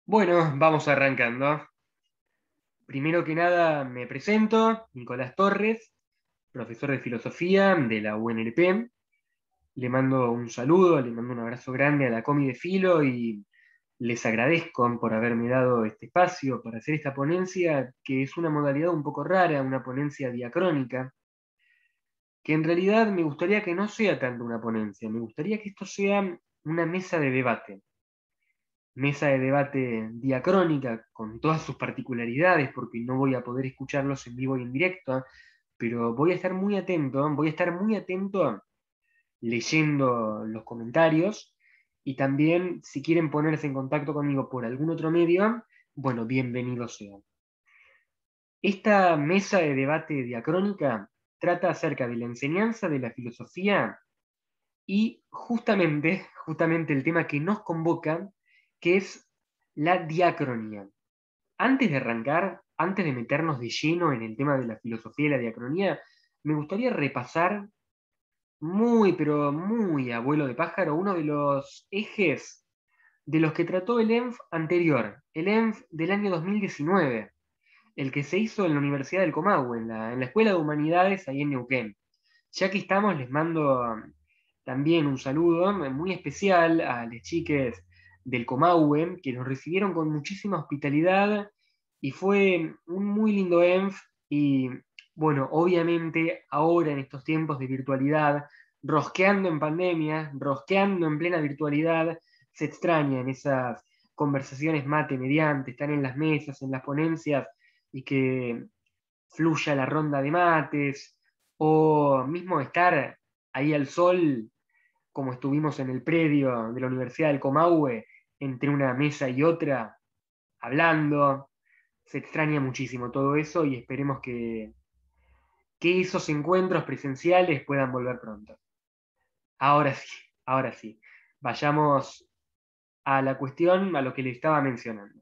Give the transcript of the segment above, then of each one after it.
Bueno, vamos arrancando. Primero que nada me presento, Nicolás Torres, profesor de filosofía de la UNLP. Le mando un saludo, le mando un abrazo grande a la Comi de Filo y les agradezco por haberme dado este espacio para hacer esta ponencia, que es una modalidad un poco rara, una ponencia diacrónica, que en realidad me gustaría que no sea tanto una ponencia, me gustaría que esto sea una mesa de debate diacrónica con todas sus particularidades, porque no voy a poder escucharlos en vivo y en directo, pero voy a estar muy atento leyendo los comentarios y también si quieren ponerse en contacto conmigo por algún otro medio, bueno, bienvenidos sean. Esta mesa de debate diacrónica trata acerca de la enseñanza de la filosofía y justamente el tema que nos convoca, que es la diacronía. Antes de arrancar, antes de meternos de lleno en el tema de la filosofía y la diacronía, me gustaría repasar muy, pero muy abuelo de pájaro, uno de los ejes de los que trató el ENF anterior, el ENF del año 2019, el que se hizo en la Universidad del Comahue, en la Escuela de Humanidades ahí en Neuquén. Ya que estamos, les mando también un saludo muy especial a las chiques del Comahue, que nos recibieron con muchísima hospitalidad y fue un muy lindo ENF. Y bueno, obviamente ahora en estos tiempos de virtualidad, rosqueando en pandemia, rosqueando en plena virtualidad, se extrañan esas conversaciones mate mediante, están en las mesas, en las ponencias y que fluya la ronda de mates, o mismo estar ahí al sol, como estuvimos en el predio de la Universidad del Comahue, entre una mesa y otra, hablando. Se extraña muchísimo todo eso y esperemos que esos encuentros presenciales puedan volver pronto. Ahora sí, ahora sí. Vayamos a la cuestión, a lo que le estaba mencionando.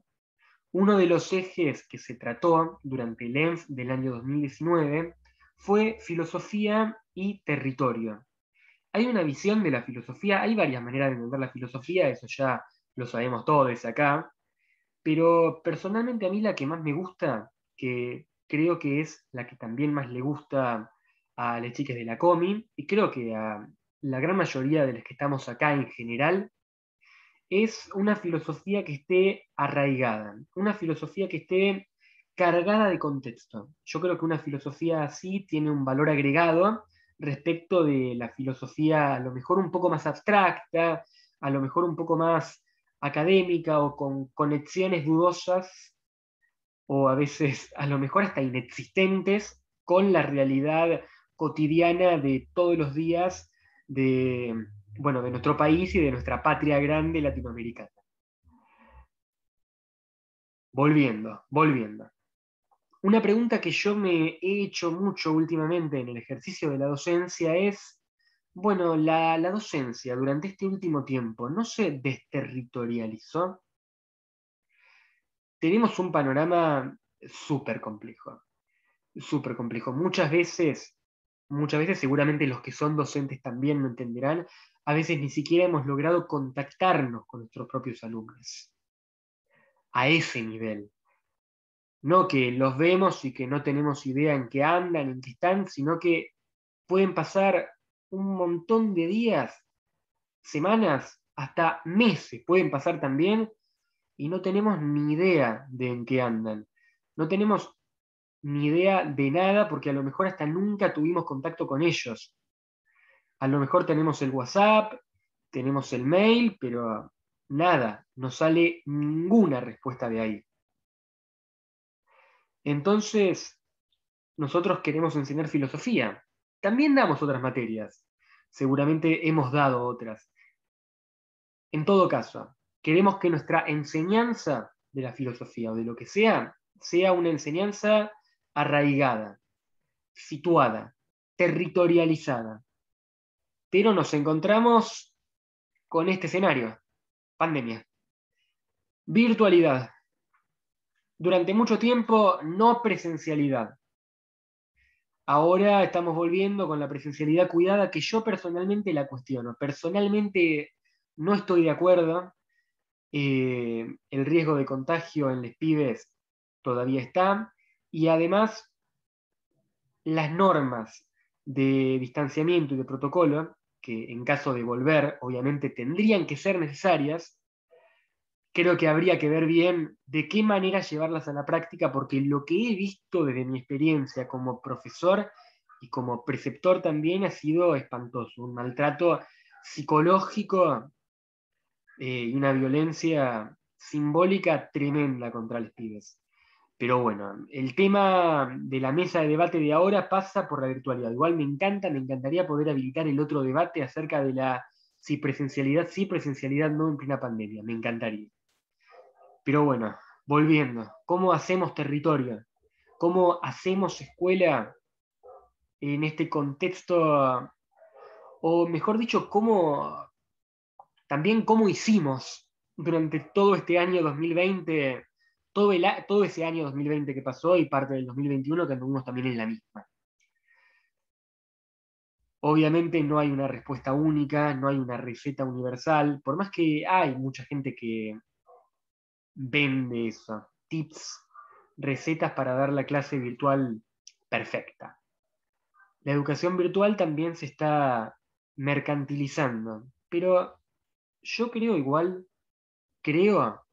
Uno de los ejes que se trató durante el ENF del año 2019 fue filosofía y territorio. Hay una visión de la filosofía, hay varias maneras de entender la filosofía, eso ya lo sabemos todos acá, pero personalmente a mí la que más me gusta, que creo que es la que también más le gusta a las chicas de la Comi, y creo que a la gran mayoría de las que estamos acá en general, es una filosofía que esté arraigada, una filosofía que esté cargada de contexto. Yo creo que una filosofía así tiene un valor agregado respecto de la filosofía a lo mejor un poco más abstracta, a lo mejor un poco más académica o con conexiones dudosas o a veces a lo mejor hasta inexistentes con la realidad cotidiana de todos los días de, bueno, de nuestro país y de nuestra patria grande latinoamericana. Volviendo. Una pregunta que yo me he hecho mucho últimamente en el ejercicio de la docencia es, bueno, la docencia durante este último tiempo no se desterritorializó. Tenemos un panorama súper complejo, súper complejo. Muchas veces seguramente los que son docentes también lo entenderán, a veces ni siquiera hemos logrado contactarnos con nuestros propios alumnos a ese nivel. No que los vemos y que no tenemos idea en qué andan, en qué están, sino que pueden pasar un montón de días, semanas, hasta meses, pueden pasar también, y no tenemos ni idea de en qué andan. No tenemos ni idea de nada porque a lo mejor hasta nunca tuvimos contacto con ellos. A lo mejor tenemos el WhatsApp, tenemos el mail, pero nada, no sale ninguna respuesta de ahí. Entonces, nosotros queremos enseñar filosofía. También damos otras materias. Seguramente hemos dado otras. En todo caso, queremos que nuestra enseñanza de la filosofía o de lo que sea una enseñanza arraigada, situada, territorializada. Pero nos encontramos con este escenario, pandemia, virtualidad, durante mucho tiempo no presencialidad. Ahora estamos volviendo con la presencialidad cuidada, que yo personalmente la cuestiono. Personalmente no estoy de acuerdo. El riesgo de contagio en los pibes todavía está, y además las normas de distanciamiento y de protocolo, que en caso de volver, obviamente tendrían que ser necesarias, creo que habría que ver bien de qué manera llevarlas a la práctica, porque lo que he visto desde mi experiencia como profesor y como preceptor también ha sido espantoso, un maltrato psicológico y una violencia simbólica tremenda contra los pibes. Pero bueno, el tema de la mesa de debate de ahora pasa por la virtualidad. Igual me encantaría poder habilitar el otro debate acerca de la si presencialidad sí, presencialidad no en plena pandemia. Me encantaría. Pero bueno, volviendo, ¿cómo hacemos territorio? ¿Cómo hacemos escuela en este contexto? O mejor dicho, también cómo hicimos durante todo este año 2020, todo ese año 2020 que pasó y parte del 2021 que anduvimos también en la misma. Obviamente no hay una respuesta única, no hay una receta universal, por más que hay mucha gente que vende eso, tips, recetas para dar la clase virtual perfecta. La educación virtual también se está mercantilizando, pero yo creo igual, creo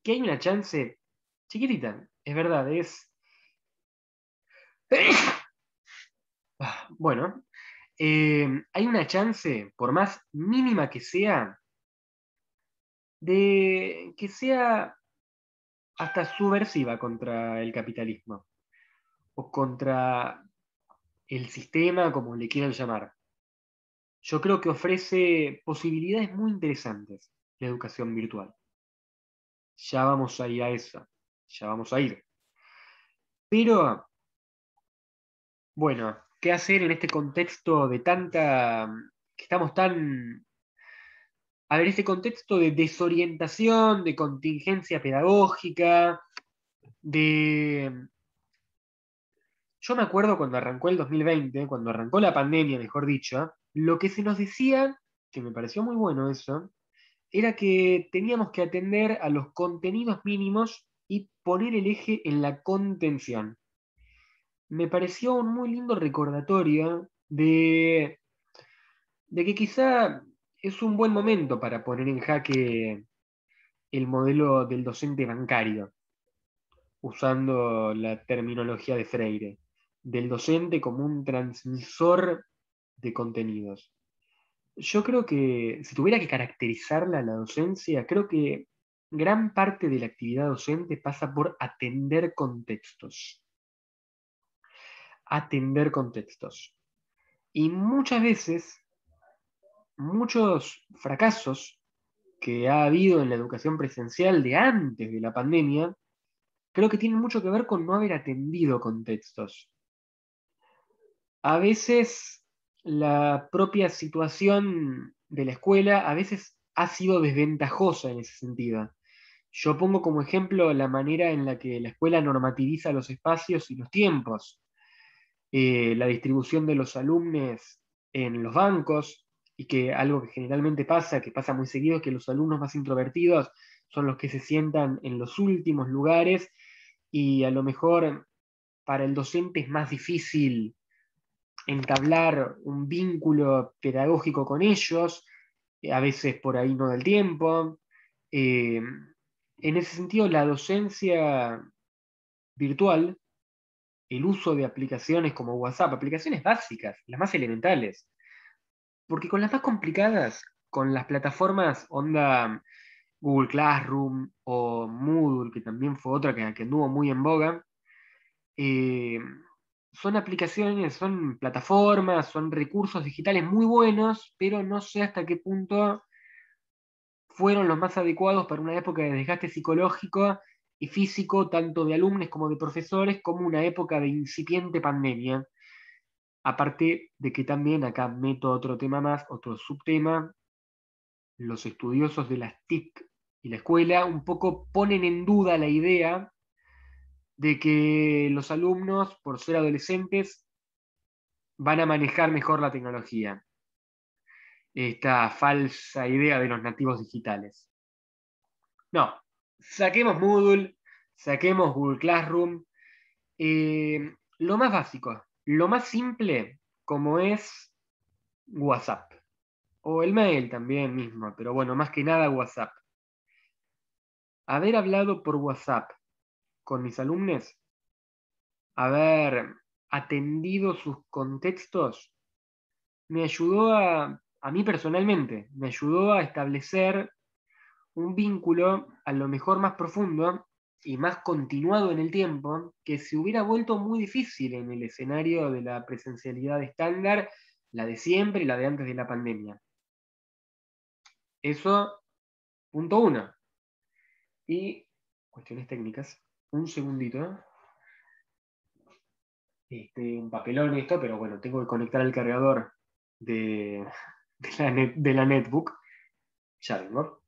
que hay una chance chiquitita, es verdad, es... Bueno, hay una chance, por más mínima que sea, de que sea hasta subversiva contra el capitalismo o contra el sistema, como le quieran llamar. Yo creo que ofrece posibilidades muy interesantes la educación virtual. Ya vamos a ir a eso, ya vamos a ir. Pero, bueno, ¿qué hacer en este contexto de tanta, que estamos tan, a ver, este contexto de desorientación, de contingencia pedagógica, de... Yo me acuerdo cuando arrancó el 2020, cuando arrancó la pandemia, mejor dicho, lo que se nos decía, que me pareció muy bueno eso, era que teníamos que atender a los contenidos mínimos y poner el eje en la contención. Me pareció un muy lindo recordatorio de que quizá es un buen momento para poner en jaque el modelo del docente bancario, usando la terminología de Freire, del docente como un transmisor de contenidos. Yo creo que si tuviera que caracterizarla la docencia, creo que gran parte de la actividad docente pasa por atender contextos. Atender contextos. Y muchas veces, muchos fracasos que ha habido en la educación presencial de antes de la pandemia, creo que tienen mucho que ver con no haber atendido contextos. A veces la propia situación de la escuela a veces ha sido desventajosa en ese sentido. Yo pongo como ejemplo la manera en la que la escuela normativiza los espacios y los tiempos, la distribución de los alumnos en los bancos, y que algo que generalmente pasa, que pasa muy seguido, es que los alumnos más introvertidos son los que se sientan en los últimos lugares y a lo mejor para el docente es más difícil entablar un vínculo pedagógico con ellos, a veces por ahí no del tiempo. Eh, en ese sentido, la docencia virtual, el uso de aplicaciones como WhatsApp, aplicaciones básicas, las más elementales, porque con las más complicadas, con las plataformas onda Google Classroom o Moodle, que también fue otra que anduvo muy en boga, eh, son aplicaciones, son plataformas, son recursos digitales muy buenos, pero no sé hasta qué punto fueron los más adecuados para una época de desgaste psicológico y físico, tanto de alumnos como de profesores, como una época de incipiente pandemia. Aparte de que también acá meto otro tema más, otro subtema, los estudiosos de las TIC y la escuela un poco ponen en duda la idea de que los alumnos, por ser adolescentes, van a manejar mejor la tecnología. Esta falsa idea de los nativos digitales. No, saquemos Moodle, saquemos Google Classroom. Lo más básico, lo más simple, como es WhatsApp. O el mail también mismo, pero bueno, más que nada WhatsApp. Haber hablado por WhatsApp con mis alumnos, haber atendido sus contextos, me ayudó a mí personalmente, me ayudó a establecer un vínculo a lo mejor más profundo y más continuado en el tiempo, que se hubiera vuelto muy difícil en el escenario de la presencialidad estándar, la de siempre y la de antes de la pandemia. Eso, punto uno. Y cuestiones técnicas, un segundito. Un papelón esto, pero bueno, tengo que conectar el cargador de, de la netbook. Ya vengo.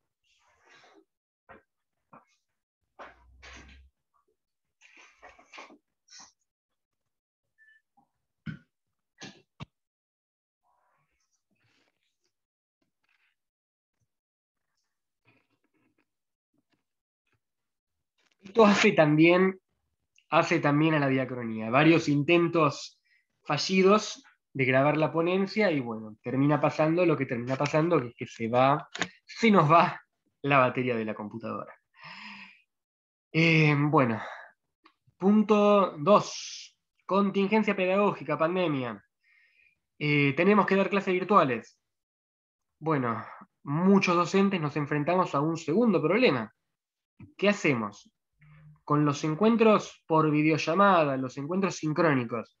Esto hace también a la diacronía. Varios intentos fallidos de grabar la ponencia y bueno, termina pasando lo que termina pasando, que es que se nos va la batería de la computadora. Bueno, punto 2. Contingencia pedagógica, pandemia. Tenemos que dar clases virtuales. Bueno, muchos docentes nos enfrentamos a un segundo problema. ¿Qué hacemos? Con los encuentros por videollamada, los encuentros sincrónicos,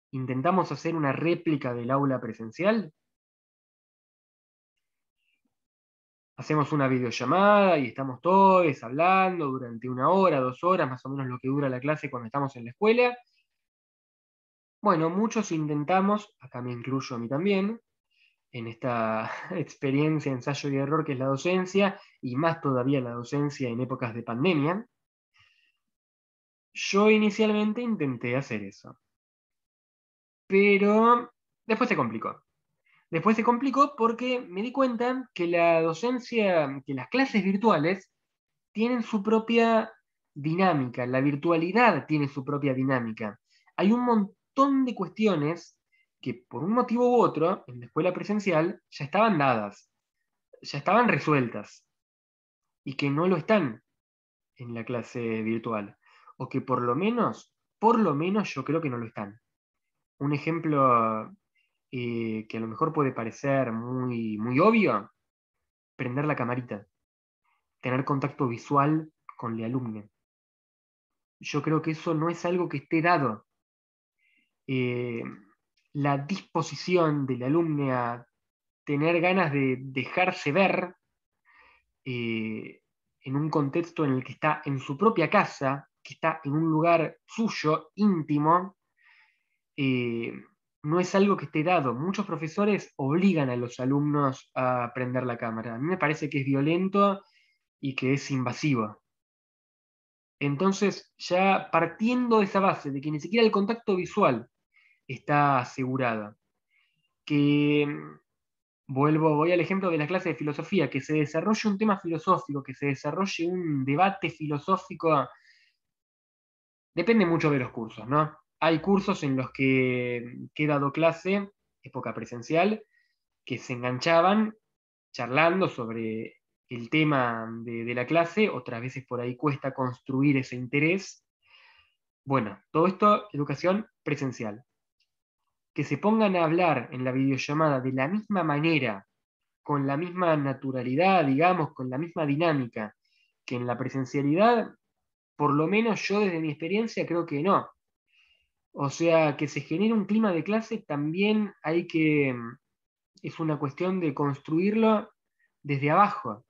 ¿intentamos hacer una réplica del aula presencial? Hacemos una videollamada y estamos todos hablando durante 1 hora, 2 horas, más o menos lo que dura la clase cuando estamos en la escuela. Bueno, muchos intentamos, acá me incluyo a mí también, en esta experiencia, ensayo y error que es la docencia, y más todavía la docencia en épocas de pandemia. Yo inicialmente intenté hacer eso, pero después se complicó. Después se complicó porque me di cuenta que la docencia, que las clases virtuales tienen su propia dinámica, la virtualidad tiene su propia dinámica. Hay un montón de cuestiones que por un motivo u otro en la escuela presencial ya estaban dadas, ya estaban resueltas y que no lo están en la clase virtual. O que por lo menos yo creo que no lo están. Un ejemplo que a lo mejor puede parecer muy, muy obvio, prender la camarita, tener contacto visual con el alumno. Yo creo que eso no es algo que esté dado. Eh, la disposición del alumno a tener ganas de dejarse ver en un contexto en el que está en su propia casa, que está en un lugar suyo, íntimo, eh, no es algo que esté dado. Muchos profesores obligan a los alumnos a prender la cámara. A mí me parece que es violento y que es invasivo. Entonces, ya partiendo de esa base, de que ni siquiera el contacto visual está asegurado, que voy al ejemplo de la clase de filosofía, que se desarrolle un tema filosófico, que se desarrolle un debate filosófico, depende mucho de los cursos, ¿no? Hay cursos en los que he dado clase, época presencial, que se enganchaban charlando sobre el tema de la clase, otras veces por ahí cuesta construir ese interés. Bueno, todo esto, educación presencial. Que se pongan a hablar en la videollamada de la misma manera, con la misma naturalidad, digamos, con la misma dinámica que en la presencialidad, por lo menos yo desde mi experiencia creo que no. O sea, que se genere un clima de clase también hay que, es una cuestión de construirlo desde abajo,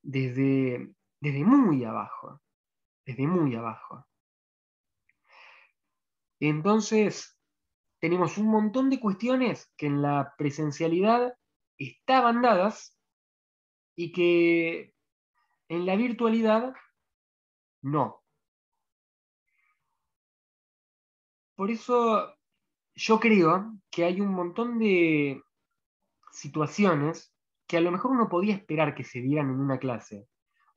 desde muy abajo, desde muy abajo. Entonces, tenemos un montón de cuestiones que en la presencialidad estaban dadas y que en la virtualidad no. Por eso yo creo que hay un montón de situaciones que a lo mejor uno podía esperar que se dieran en una clase,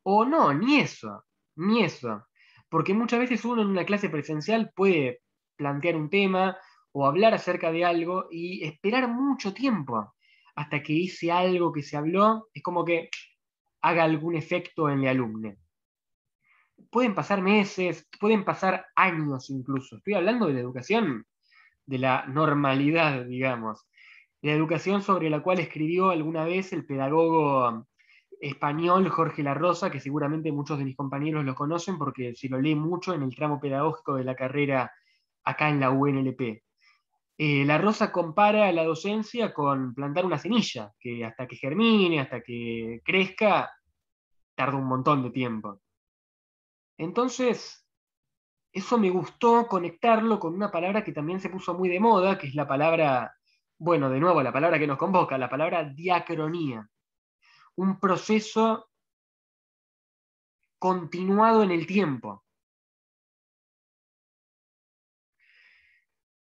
O no, ni eso, ni eso. Porque muchas veces uno en una clase presencial puede plantear un tema o hablar acerca de algo y esperar mucho tiempo hasta que ese algo que se habló es como que haga algún efecto en el alumno. Pueden pasar meses, pueden pasar años incluso. Estoy hablando de la educación, de la normalidad, digamos. La educación sobre la cual escribió alguna vez el pedagogo español Jorge La Rosa, que seguramente muchos de mis compañeros lo conocen porque se lo lee mucho en el tramo pedagógico de la carrera acá en la UNLP. La Rosa compara la docencia con plantar una semilla, que hasta que germine, hasta que crezca, tarda un montón de tiempo. Entonces, eso me gustó conectarlo con una palabra que también se puso muy de moda, que es la palabra, bueno, de nuevo, la palabra que nos convoca, la palabra diacronía. Un proceso continuado en el tiempo.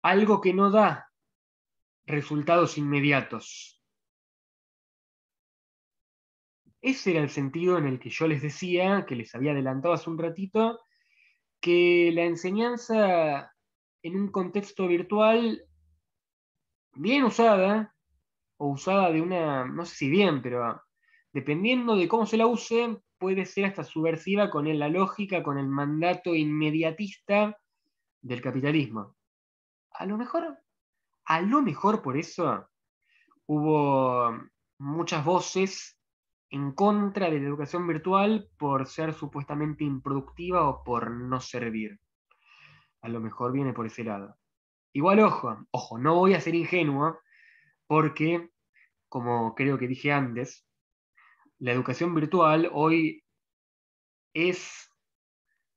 Algo que no da resultados inmediatos. Ese era el sentido en el que yo les decía, que les había adelantado hace un ratito, que la enseñanza en un contexto virtual bien usada, o usada de una, no sé si bien, pero dependiendo de cómo se la use, puede ser hasta subversiva con la lógica, con el mandato inmediatista del capitalismo. A lo mejor, a lo mejor por eso hubo muchas voces en contra de la educación virtual por ser supuestamente improductiva o por no servir. A lo mejor viene por ese lado. Igual, ojo, ojo, no voy a ser ingenuo porque, como creo que dije antes, la educación virtual hoy es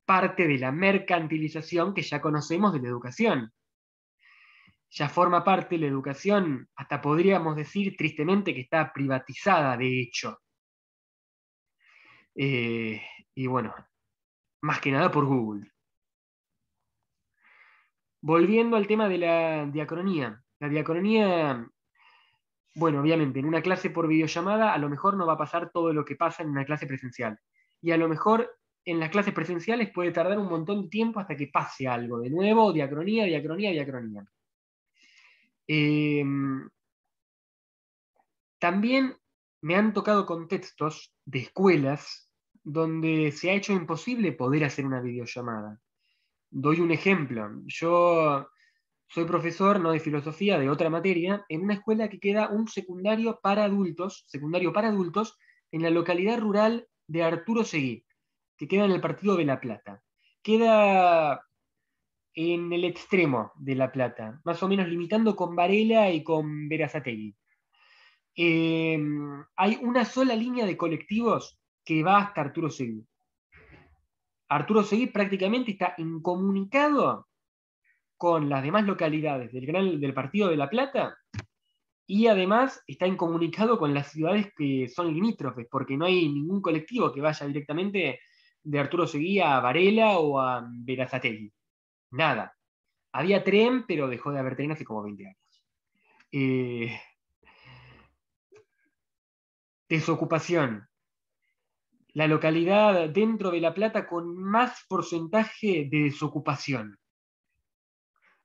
parte de la mercantilización que ya conocemos de la educación. Ya forma parte de la educación, hasta podríamos decir tristemente que está privatizada, de hecho. Eh, y bueno, más que nada por Google. Volviendo al tema de la diacronía. La diacronía, bueno, obviamente, en una clase por videollamada a lo mejor no va a pasar todo lo que pasa en una clase presencial. Y a lo mejor en las clases presenciales puede tardar un montón de tiempo hasta que pase algo. De nuevo, diacronía, diacronía, diacronía. Eh, También me han tocado contextos de escuelas donde se ha hecho imposible poder hacer una videollamada. Doy un ejemplo. Yo soy profesor, no de filosofía, de otra materia, en una escuela que queda un secundario para adultos, en la localidad rural de Arturo Seguí, que queda en el partido de La Plata. Queda en el extremo de La Plata, más o menos limitando con Varela y con Berazategui. Eh, Hay una sola línea de colectivos que va hasta Arturo Seguí. Arturo Seguí prácticamente está incomunicado con las demás localidades del partido de La Plata y además está incomunicado con las ciudades que son limítrofes, porque no hay ningún colectivo que vaya directamente de Arturo Seguí a Varela o a Berazategui. Nada. Había tren, pero dejó de haber tren hace como 20 años. Eh, Desocupación. La localidad dentro de La Plata con más porcentaje de desocupación.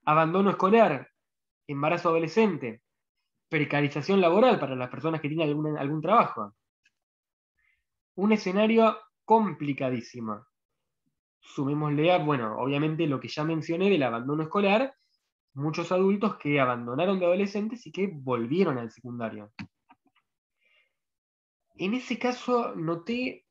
Abandono escolar, embarazo adolescente, precarización laboral para las personas que tienen algún trabajo. Un escenario complicadísimo. Sumémosle a, bueno, obviamente lo que ya mencioné del abandono escolar, muchos adultos que abandonaron de adolescentes y que volvieron al secundario. En ese caso noté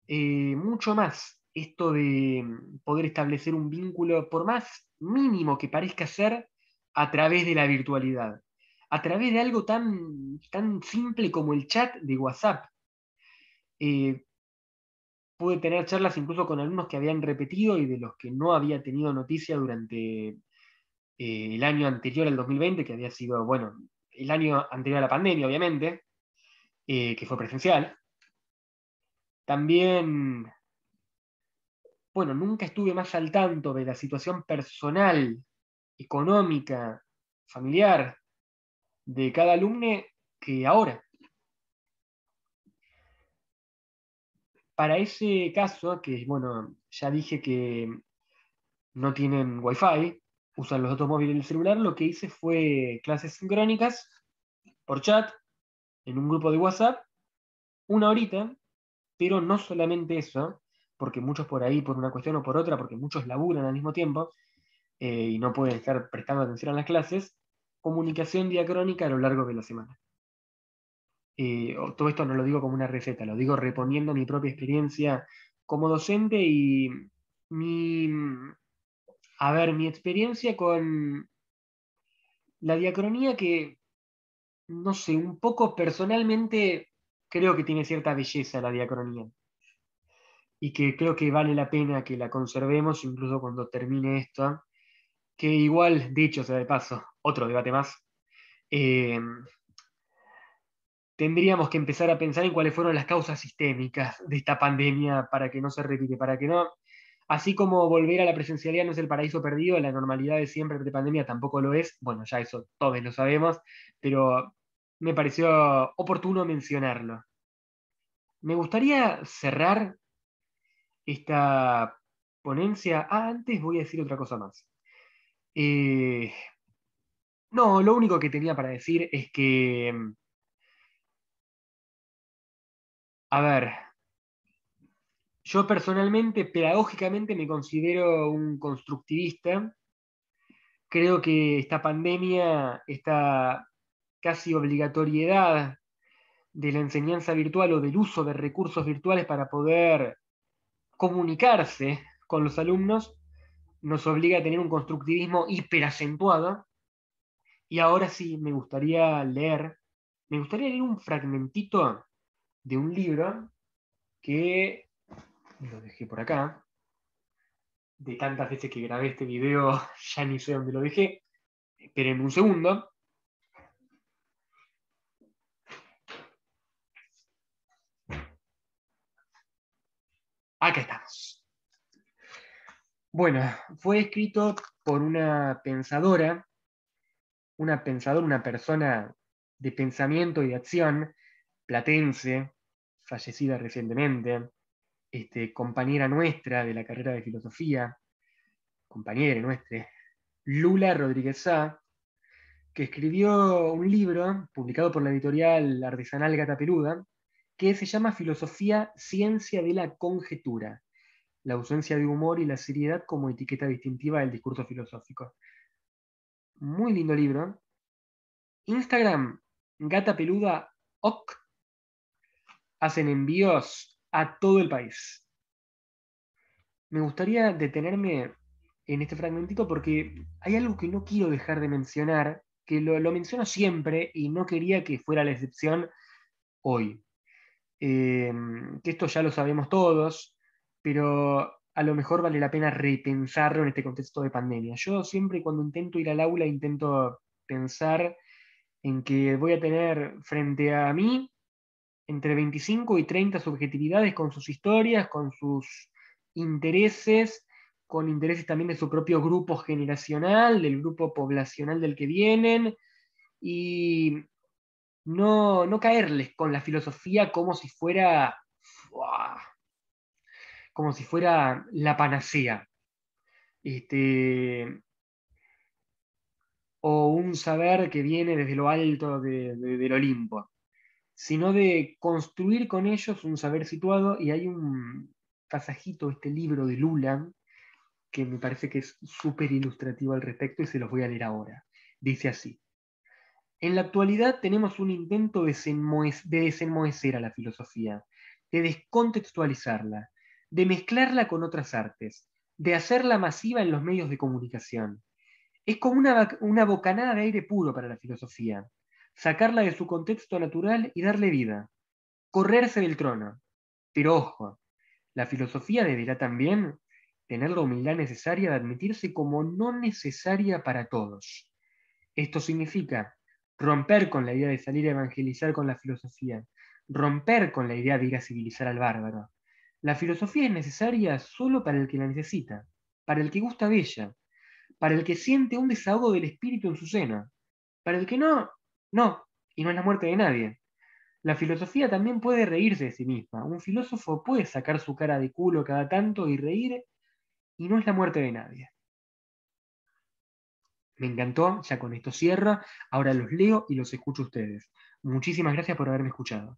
mucho más esto de poder establecer un vínculo, por más mínimo que parezca ser, a través de la virtualidad, a través de algo tan simple como el chat de WhatsApp. Eh, Pude tener charlas incluso con alumnos que habían repetido y de los que no había tenido noticia durante el año anterior al 2020, que había sido, bueno, el año anterior a la pandemia, obviamente, que fue presencial. También, bueno, nunca estuve más al tanto de la situación personal, económica, familiar de cada alumno que ahora. para ese caso, que bueno, ya dije que no tienen wifi, usan los datos móviles del celular, lo que hice fue clases sincrónicas por chat, en un grupo de WhatsApp, una horita, pero no solamente eso, porque muchos por ahí, por una cuestión o por otra, porque muchos laburan al mismo tiempo, y no pueden estar prestando atención a las clases, comunicación diacrónica a lo largo de la semana. Todo esto no lo digo como una receta, lo digo reponiendo mi propia experiencia como docente y mi, mi experiencia con la diacronía que, no sé, un poco personalmente creo que tiene cierta belleza la diacronía y que creo que vale la pena que la conservemos incluso cuando termine esto, que igual, dicho sea de paso, otro debate más, eh, tendríamos que empezar a pensar en cuáles fueron las causas sistémicas de esta pandemia para que no se repite, para que no, así como volver a la presencialidad no es el paraíso perdido, la normalidad de siempre de pandemia tampoco lo es, bueno, ya eso todos lo sabemos, pero me pareció oportuno mencionarlo. Me gustaría cerrar esta ponencia. Antes voy a decir otra cosa más. Eh, no, lo único que tenía para decir es que, a ver, yo personalmente, pedagógicamente, me considero un constructivista. Creo que esta pandemia, esta casi obligatoriedad de la enseñanza virtual o del uso de recursos virtuales para poder comunicarse con los alumnos, nos obliga a tener un constructivismo hiperacentuado. Y ahora sí, me gustaría leer un fragmentito de un libro que lo dejé por acá, de tantas veces que grabé este video, ya ni sé dónde lo dejé. Esperen un segundo. Acá estamos. Bueno, fue escrito por una persona de pensamiento y de acción, platense, fallecida recientemente, compañera nuestra de la carrera de filosofía, compañera nuestra, Lula Rodríguez Sá, que escribió un libro publicado por la editorial artesanal Gata Peluda, que se llama Filosofía, Ciencia de la Conjetura, la ausencia de humor y la seriedad como etiqueta distintiva del discurso filosófico. Muy lindo libro. Instagram, Gata Peluda OK, hacen envíos a todo el país. Me gustaría detenerme en este fragmentito porque hay algo que no quiero dejar de mencionar, que lo menciono siempre y no quería que fuera la excepción hoy. Que esto ya lo sabemos todos, pero a lo mejor vale la pena repensarlo en este contexto de pandemia. Yo siempre cuando intento ir al aula intento pensar en que voy a tener frente a mí entre 25 y 30 subjetividades con sus historias, con sus intereses, con intereses también de su propio grupo generacional, del grupo poblacional del que vienen, y no caerles con la filosofía ¡buah! Como si fuera la panacea. Este, o un saber que viene desde lo alto del Olimpo, sino de construir con ellos un saber situado. Y hay un pasajito, este libro de Lula, que me parece que es súper ilustrativo al respecto y se los voy a leer ahora. Dice así: en la actualidad tenemos un intento de desenmohecer a la filosofía, de descontextualizarla, de mezclarla con otras artes, de hacerla masiva en los medios de comunicación. Es como una bocanada de aire puro para la filosofía, sacarla de su contexto natural y darle vida, correrse del trono. Pero ojo, la filosofía deberá también tener la humildad necesaria de admitirse como no necesaria para todos. Esto significa romper con la idea de salir a evangelizar con la filosofía, romper con la idea de ir a civilizar al bárbaro. La filosofía es necesaria solo para el que la necesita, para el que gusta de ella, para el que siente un desahogo del espíritu en su seno. Para el que no, no, y no es la muerte de nadie. La filosofía también puede reírse de sí misma. Un filósofo puede sacar su cara de culo cada tanto y reír, y no es la muerte de nadie. Me encantó, ya con esto cierro. Ahora los leo y los escucho a ustedes. Muchísimas gracias por haberme escuchado.